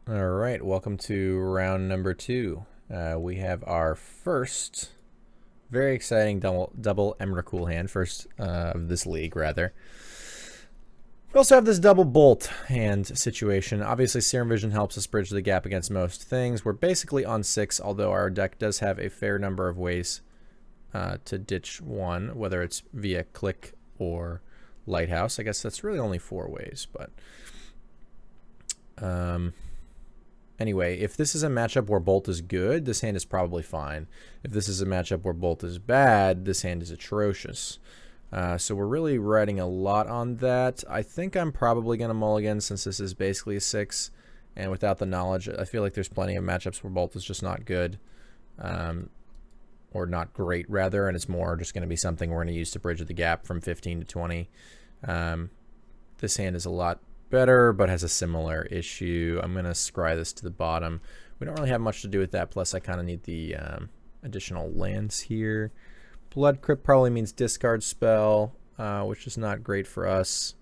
All right, welcome to round number 2. We have our first very exciting double Emrakul hand, first of this league, rather. We also have this double bolt hand situation. Obviously, Serum Vision helps us bridge the gap against most things. We're basically on 6, although our deck does have a fair number of ways to ditch one, whether it's via Click or Lighthouse. I guess that's really only 4 ways, but... Anyway, if this is a matchup where Bolt is good, this hand is probably fine. If this is a matchup where Bolt is bad, this hand is atrocious. So we're really riding a lot on that. I think I'm probably going to mulligan since this is basically a 6. And without the knowledge, I feel like there's plenty of matchups where Bolt is just not good. Or not great, rather. And it's more just going to be something we're going to use to bridge the gap from 15 to 20. This hand is a lot better, but has a similar issue. I'm going to scry this to the bottom. We don't really have much to do with that, plus I kind of need the additional lands here. Blood Crypt probably means discard spell, which is not great for us.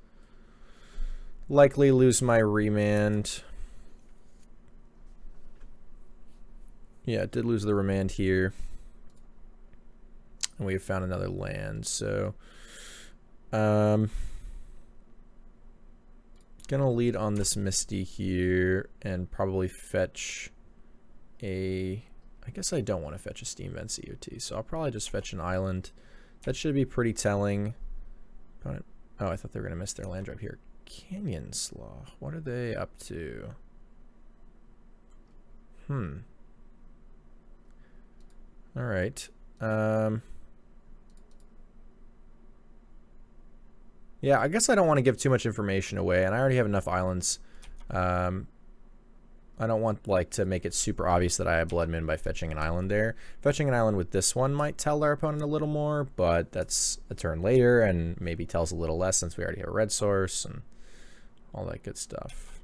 Likely lose my remand. Yeah, it did lose the remand here. And we have found another land, so... gonna lead on this Misty here and probably fetch a... I guess I don't want to fetch a Steam Vent COT, so I'll probably just fetch an island. That should be pretty telling. Oh, I thought they were gonna miss their land drop here. Canyon Slaw. What are they up to? Alright. Yeah, I guess I don't want to give too much information away, and I already have enough islands. I don't want to make it super obvious that I have Blood Moon by fetching an island there. Fetching an island with this one might tell our opponent a little more, but that's a turn later, and maybe tells a little less since we already have a red source and all that good stuff.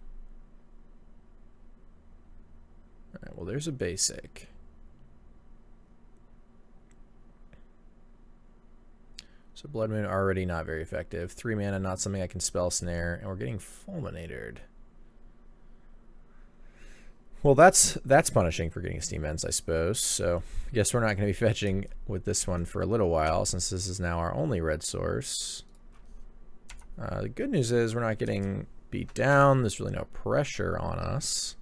Alright, well there's a basic. So Blood Moon already not very effective. 3 mana, not something I can spell snare, and we're getting fulminated. Well, that's punishing for getting Steam Vents, I suppose. So I guess we're not going to be fetching with this one for a little while, since this is now our only red source. The good news is we're not getting beat down. There's really no pressure on us.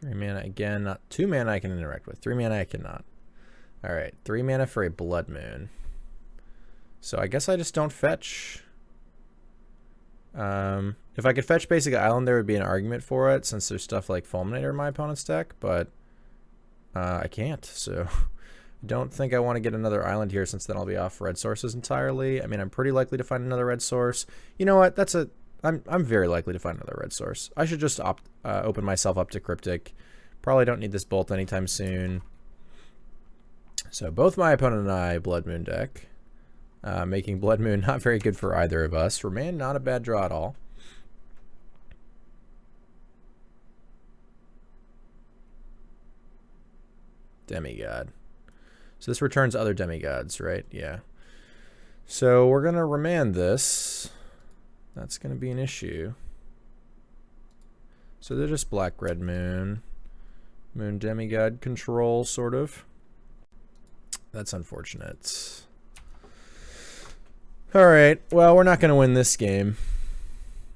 Three mana again, not 2 mana I can interact with. 3 mana I cannot. Alright, 3 mana for a Blood Moon. So I guess I just don't fetch. If I could fetch basic island, there would be an argument for it, since there's stuff like Fulminator in my opponent's deck, but I can't, so I don't think I want to get another island here, since then I'll be off red sources entirely. I mean, I'm pretty likely to find another red source. You know what? I'm very likely to find another red source. I should just open myself up to Cryptic. Probably don't need this bolt anytime soon. So both my opponent and I Blood Moon deck. Making Blood Moon not very good for either of us. Remand, not a bad draw at all. Demigod. So this returns other demigods, right? Yeah. So we're going to remand this. That's going to be an issue. So they're just black, red moon. Moon demigod control, sort of. That's unfortunate. Alright, well, we're not going to win this game.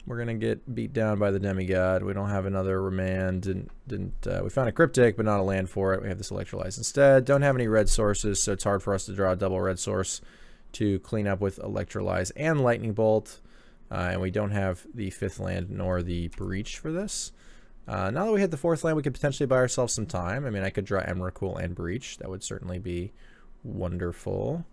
We're going to get beat down by the demigod. We don't have another remand. We found a cryptic, but not a land for it. We have this electrolyze instead. Don't have any red sources, so it's hard for us to draw a double red source to clean up with electrolyze and lightning bolt. And we don't have the 5th land nor the breach for this. Now that we hit the 4th land, we could potentially buy ourselves some time. I mean, I could draw Emrakul and breach. That would certainly be wonderful.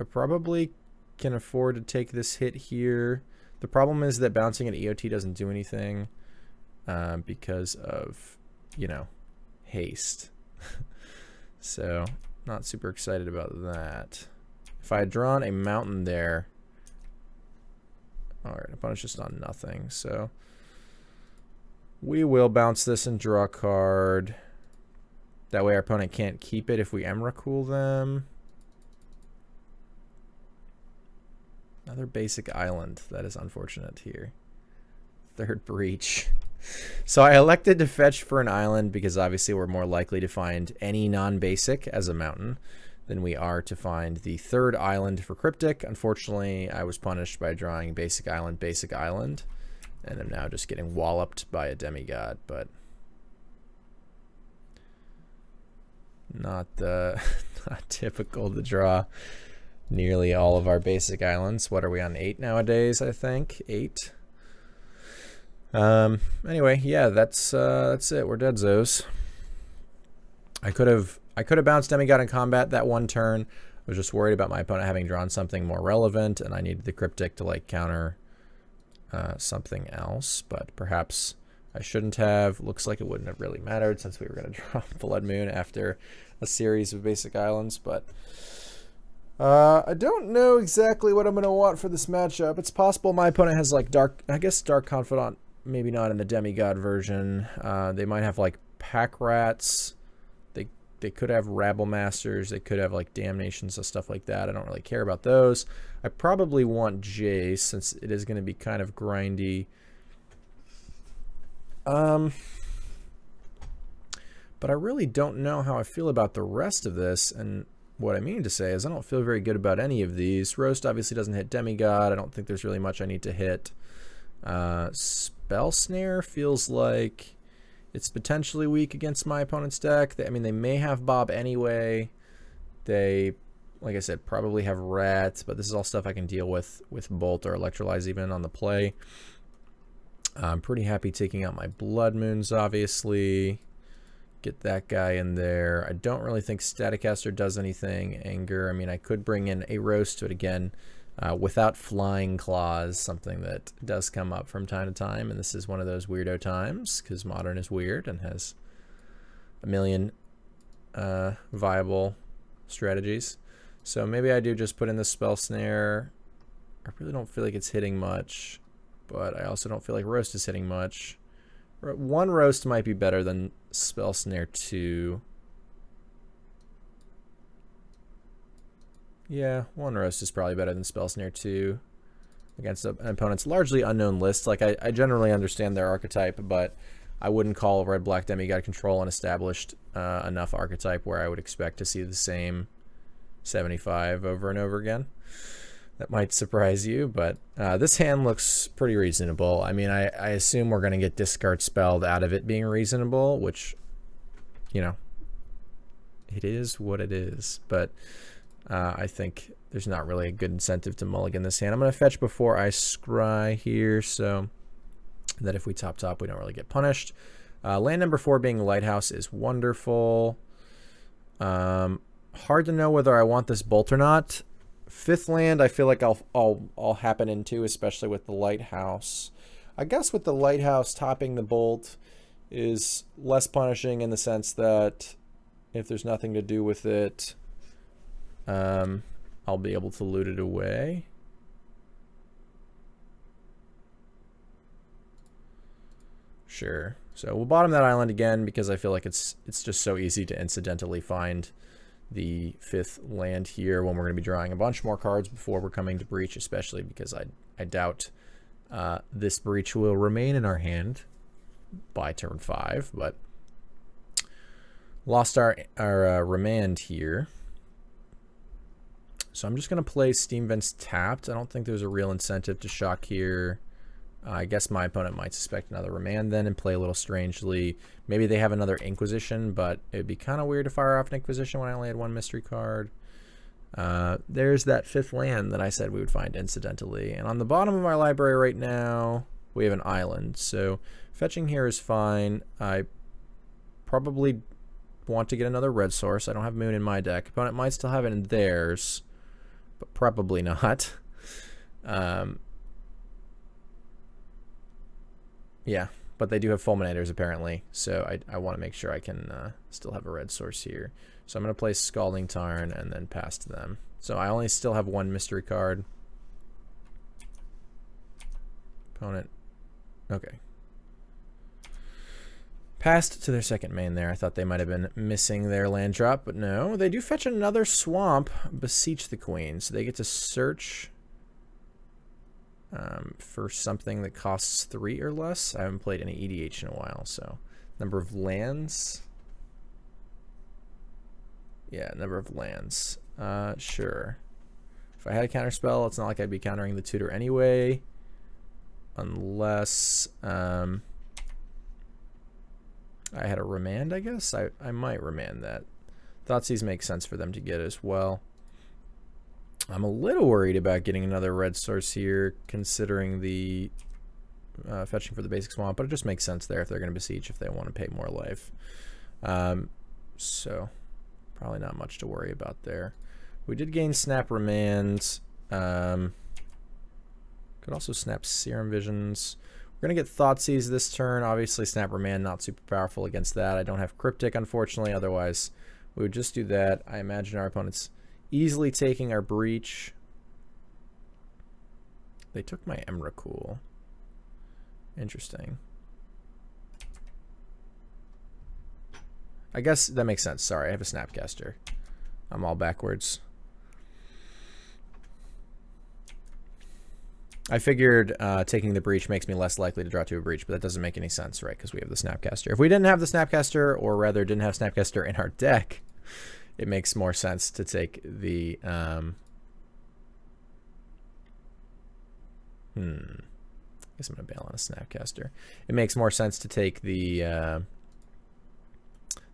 I probably can afford to take this hit here. The problem is that bouncing at EOT doesn't do anything because of, you know, haste. So, not super excited about that. If I had drawn a mountain there, Alright, opponent's just on nothing, so we will bounce this and draw a card. That way our opponent can't keep it if we Emrakul them. Another basic island. That is unfortunate here. Third breach. So I elected to fetch for an island because obviously we're more likely to find any non-basic as a mountain than we are to find the third island for Cryptic. Unfortunately, I was punished by drawing basic island, and I'm now just getting walloped by a Demigod, but not not typical to draw nearly all of our basic islands. What are we on, 8 nowadays? I think 8. Anyway, yeah, that's it. We're dead Zos. I could have bounced Demigod in combat that one turn. I was just worried about my opponent having drawn something more relevant, and I needed the Cryptic to like counter something else, but perhaps I shouldn't have. Looks like it wouldn't have really mattered since we were going to draw Blood Moon after a series of basic islands, but I don't know exactly what I'm going to want for this matchup. It's possible my opponent has like Dark Confidant, maybe not in the Demigod version. They might have like Pack Rats. They could have Rabble Masters. They could have like Damnations and stuff like that. I don't really care about those. I probably want Jace since it is going to be kind of grindy. But I really don't know how I feel about the rest of this. And what I mean to say is I don't feel very good about any of these. Roast obviously doesn't hit Demigod. I don't think there's really much I need to hit. Spell Snare feels like it's potentially weak against my opponent's deck. I mean, they may have Bob anyway. They, like I said, probably have Rats, but this is all stuff I can deal with Bolt or Electrolyze even on the play. I'm pretty happy taking out my Blood Moons, obviously. Get that guy in there. I don't really think Staticaster does anything. Anger, I mean, I could bring in a Roast, but again, without Flying Claws, something that does come up from time to time, and this is one of those weirdo times because Modern is weird and has a million viable strategies. So maybe I do just put in the Spell Snare. I really don't feel like it's hitting much, but I also don't feel like Roast is hitting much. One Roast might be better than Spell Snare 2. Yeah, one Roast is probably better than Spell Snare 2 against an opponent's largely unknown list. Like, I generally understand their archetype, but I wouldn't call Red-Black Demigod Control an established enough archetype where I would expect to see the same 75 over and over again. That might surprise you, but this hand looks pretty reasonable. I mean, I assume we're going to get Discard Spelled out of it being reasonable, which, you know, it is what it is, but I think there's not really a good incentive to mulligan this hand. I'm going to fetch before I scry here, so that if we top, we don't really get punished. Land number 4 being Lighthouse is wonderful. Hard to know whether I want this Bolt or not. 5th land, I feel like I'll happen into, especially with the Lighthouse. I guess with the Lighthouse, topping the Bolt is less punishing in the sense that if there's nothing to do with it, I'll be able to loot it away. Sure. So we'll bottom that island again because I feel like it's just so easy to incidentally find the 5th land here when we're going to be drawing a bunch more cards before we're coming to Breach, especially because I doubt this Breach will remain in our hand by turn 5, but lost our Remand here. So I'm just going to play Steam Vents tapped. I don't think there's a real incentive to shock here. I guess my opponent might suspect another Remand then and play a little strangely. Maybe they have another Inquisition, but it would be kind of weird to fire off an Inquisition when I only had one mystery card. There's that 5th land that I said we would find incidentally. And on the bottom of our library right now, we have an island. So fetching here is fine. I probably want to get another red source. I don't have Moon in my deck. Opponent might still have it in theirs, but probably not. Yeah, but they do have Fulminators apparently, so I want to make sure I can still have a red source here. So I'm going to play Scalding Tarn and then pass to them. So I only still have one mystery card. Opponent. Okay. Passed to their second main there. I thought they might have been missing their land drop, but no. They do fetch another swamp, Beseech the Queen. So they get to search for something that costs 3 or less. I haven't played any EDH in a while, so number of lands. Yeah, number of lands. Sure. If I had a counterspell, it's not like I'd be countering the tutor anyway, unless I had a remand, I guess. I might remand that. Thoughtseize makes sense for them to get as well. I'm a little worried about getting another red source here, considering the fetching for the basic swamp, but it just makes sense there if they're going to besiege, if they want to pay more life. So probably not much to worry about there. We did gain Snap Remand. Could also snap Serum Visions. We're going to get Thoughtseize this turn. Obviously, Snap Remand not super powerful against that. I don't have Cryptic, unfortunately. Otherwise, we would just do that. I imagine our opponent's easily taking our Breach. They took my Emrakul. Interesting. I guess that makes sense. Sorry, I have a Snapcaster. I'm all backwards. I figured taking the Breach makes me less likely to draw to a Breach, but that doesn't make any sense, right? Because we have the Snapcaster. If we didn't have the Snapcaster, or rather didn't have Snapcaster in our deck, it makes more sense to take the... I guess I'm going to bail on a Snapcaster. It makes more sense to take the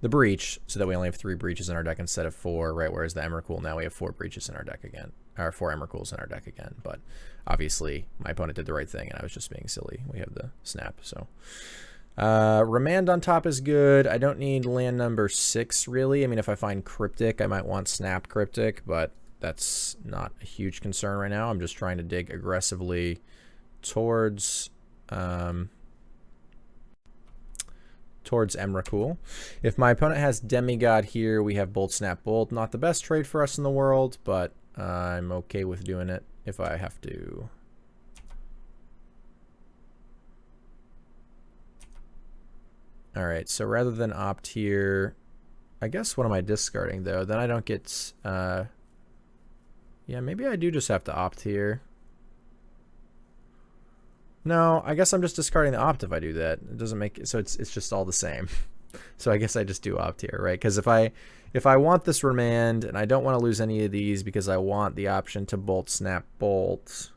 Breach, so that we only have 3 Breaches in our deck instead of 4, right? Whereas the Emrakul, now we have 4 Breaches in our deck again. Or 4 Emrakuls in our deck again. But obviously, my opponent did the right thing, and I was just being silly. We have the Snap, so... Remand on top is good. I don't need land number 6, really. I mean, if I find Cryptic, I might want Snap Cryptic, but that's not a huge concern right now. I'm just trying to dig aggressively towards Emrakul. If my opponent has Demigod here, we have Bolt, Snap, Bolt. Not the best trade for us in the world, but I'm okay with doing it if I have to. Alright, so rather than opt here, I guess what am I discarding though? Then I don't get, yeah, maybe I do just have to opt here. No, I guess I'm just discarding the opt if I do that. It doesn't make, so it's just all the same. So I guess I just do opt here, right? Because if I want this remand and I don't want to lose any of these because I want the option to Bolt, Snap, Bolt,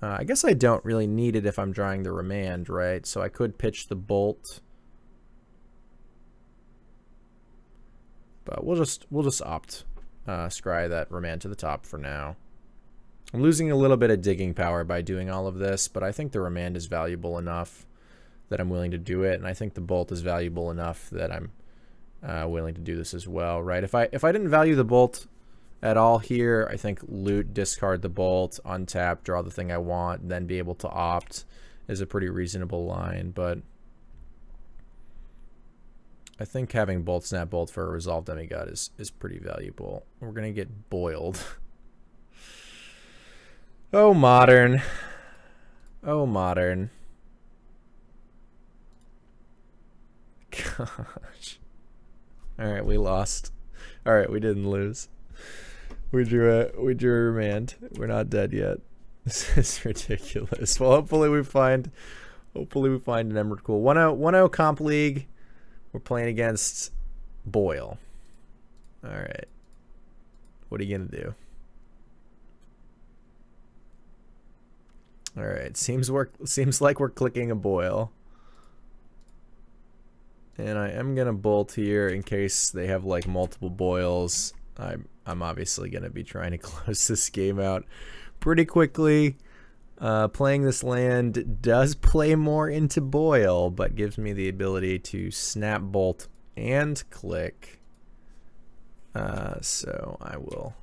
I guess I don't really need it if I'm drawing the remand, right? So I could pitch the Bolt. But we'll just opt scry that remand to the top for now. I'm losing a little bit of digging power by doing all of this, but I think the remand is valuable enough that I'm willing to do it, and I think the Bolt is valuable enough that I'm willing to do this as well, right? If I didn't value the Bolt at all here, I think loot, discard the Bolt, untap, draw the thing I want, and then be able to opt is a pretty reasonable line, but I think having Bolt, Snap, Bolt for a Resolve Demigod is pretty valuable. We're going to get boiled. Oh, Modern. Oh, Modern. Gosh. Alright, we lost. Alright, we didn't lose. We drew a remand. We're not dead yet. This is ridiculous. Well, hopefully we find an Emrakul. 1-0 Comp League. We're playing against Boyle. Alright. What are you gonna do? Alright, seems like we're clicking a Boyle. And I am gonna Bolt here in case they have like multiple Boyles. I'm obviously gonna be trying to close this game out pretty quickly. Playing this land does play more into Boyle, but gives me the ability to Snap, Bolt, and click. So I will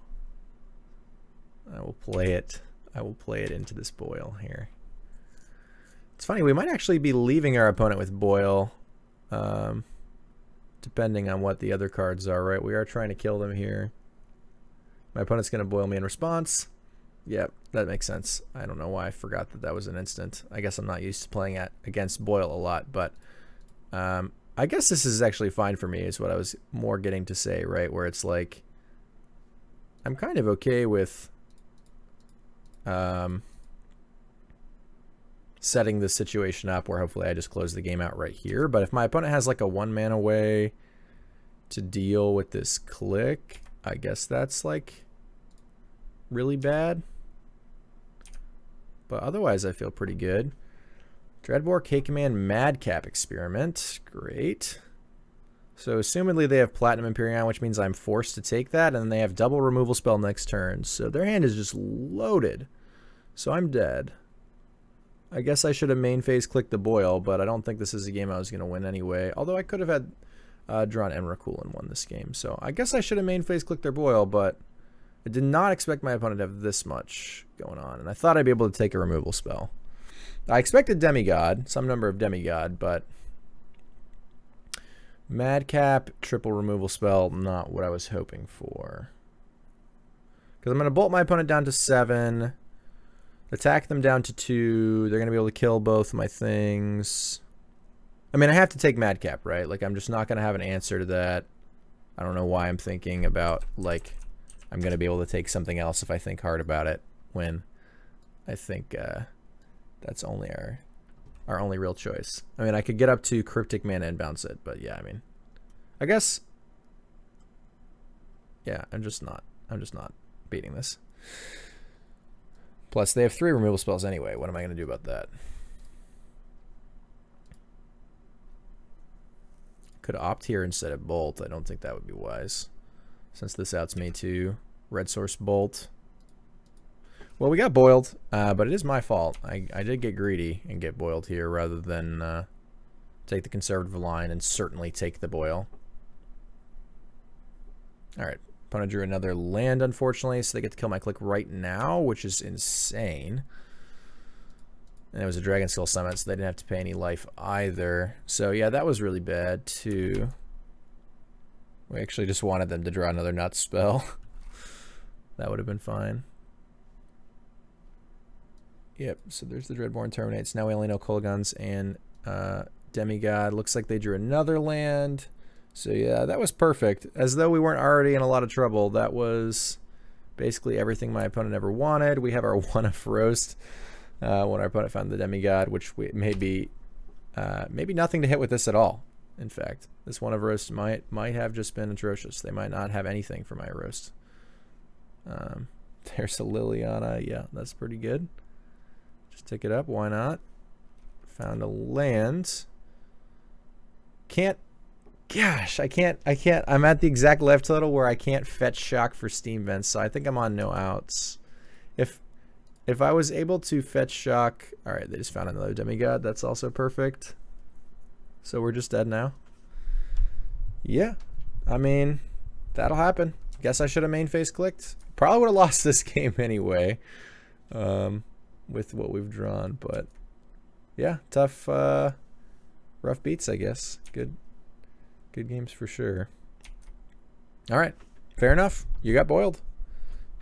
play it. I will play it into this Boyle here. It's funny, we might actually be leaving our opponent with Boyle, depending on what the other cards are, right? We are trying to kill them here. My opponent's going to Boyle me in response. Yep, that makes sense. I don't know why I forgot that that was an instant. I guess I'm not used to playing against Boyle a lot, but I guess this is actually fine for me, is what I was more getting to say, right? Where it's like, I'm kind of okay with setting this situation up where hopefully I just close the game out right here. But if my opponent has like a 1-mana way to deal with this click, I guess that's like really bad. But otherwise I feel pretty good. Dreadbore, K-Command, Madcap Experiment. Great. So assumedly they have Platinum Empyrean, which means I'm forced to take that, and then they have double removal spell next turn. So their hand is just loaded. So I'm dead. I guess I should have main phase clicked the Boyle, but I don't think this is a game I was going to win anyway. Although I could have had drawn Emrakul and won this game. So I guess I should have main phase clicked their Boyle, but I did not expect my opponent to have this much going on. And I thought I'd be able to take a removal spell. I expected Demigod, some number of Demigod, but Madcap, triple removal spell, not what I was hoping for. Because I'm going to bolt my opponent down to 7. Attack them down to 2. They're going to be able to kill both my things. I mean, I have to take Madcap, right? Like, I'm just not going to have an answer to that. I don't know why I'm thinking about, like, I'm going to be able to take something else if I think hard about it, when I think that's only our only real choice. I mean, I could get up to Cryptic Mana and bounce it, but yeah, I mean, I guess, yeah, I'm just not beating this. Plus, they have 3 removal spells anyway. What am I going to do about that? Could opt here instead of Bolt. I don't think that would be wise, since this outs me to Red Source Bolt. Well, we got boiled, but it is my fault. I did get greedy and get boiled here rather than take the conservative line and certainly take the Boyle. All right. Opponent drew another land, unfortunately, so they get to kill my click right now, which is insane. And it was a Dragon Skill Summit, so they didn't have to pay any life either. So, yeah, that was really bad, too. We actually just wanted them to draw another Nut spell. That would have been fine. Yep, so there's the Dreadborn Terminates. Now we only know Kolaghan's and Demigod. Looks like they drew another land. So yeah, that was perfect. As though we weren't already in a lot of trouble. That was basically everything my opponent ever wanted. We have our 1 of Roast when our opponent found the Demigod, which maybe nothing to hit with this at all. In fact, this 1 of Roast might have just been atrocious. They might not have anything for my Roast. There's a Liliana. Yeah, that's pretty good. Just take it up. Why not? Found a land. Gosh, I can't. I'm at the exact left total where I can't fetch Shock for Steam Vents, so I think I'm on no outs. If I was able to fetch Shock, all right, they just found another Demigod. That's also perfect. So we're just dead now. Yeah, I mean, that'll happen. Guess I should have main phase clicked. Probably would have lost this game anyway, with what we've drawn. But yeah, tough, rough beats, I guess. Good games for sure. All right, fair enough. You got boiled.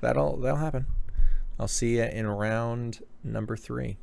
That'll happen. I'll see you in round number 3.